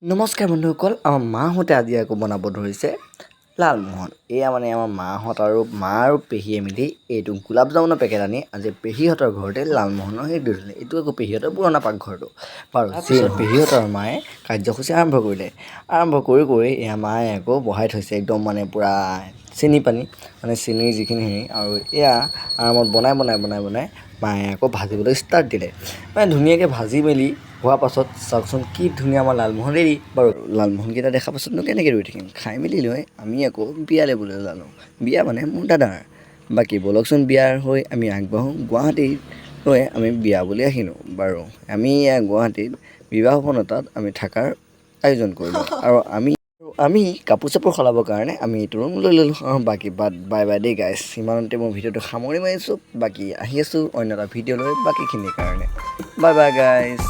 নমস্কাৰ বন্ধুসকল, আমাৰ মাহঁতে আজি আকৌ বনাব ধৰিছে লালমোহন। এয়া মানে আমাৰ মাহঁত আৰু মা আৰু পেহীয়ে মিলি এইটো গোলাপ জামুনৰ পেকেট আনি আজি পেহীহঁতৰ ঘৰতে লালমোহনৰ হেৰি দিলে। এইটো আকৌ পেহীহঁতৰ পুৰণা পাকঘৰটো। বাৰু তাৰপিছত পেহীহঁতৰ মায়ে কাৰ্যসূচী আৰম্ভ কৰিলে। আৰম্ভ কৰি এয়া মায়ে আকৌ বহাই থৈছে একদম মানে পূৰা চেনি পানী, মানে চেনিৰ যিখিনি হেৰি, আৰু এয়া আৰামত বনাই মায়ে আকৌ ভাজিবলৈ ষ্টাৰ্ট দিলে। মানে ধুনীয়াকৈ ভাজি মেলি হোৱাৰ পাছত চাওকচোন কি ধুনীয়া আমাৰ লালমোহন ৰেডি। বাৰু লালমোহনকেইটা দেখা পাছতনো কেনেকৈ ৰৈ থাকিম, খাই মেলি লৈ আমি আকৌ বিয়ালৈ বুলি ওলালোঁ। বিয়া মানে মোৰ দাদাৰ। বাকী ব'লকচোন বিয়াৰ হৈ আমি আগবাঢ়োঁ। গুৱাহাটীত হৈ আমি বিয়া বুলি আহিলোঁ। বাৰু আমি গুৱাহাটীত বিবাহ ভৱনত আমি থকাৰ আয়োজন কৰিলোঁ, আৰু আমি কাপোৰ চাপোৰ সলাবৰ কাৰণে আমি এইটো ৰুম লৈ ল'লোঁ। বাকী বাই দেই গাইছ, ইমানতে মই ভিডিঅ'টো সামৰি মাৰিছোঁ। বাকী আহি আছোঁ অন্য এটা ভিডিঅ' লৈ বাকীখিনিৰ কাৰণে। বাই গাইছ।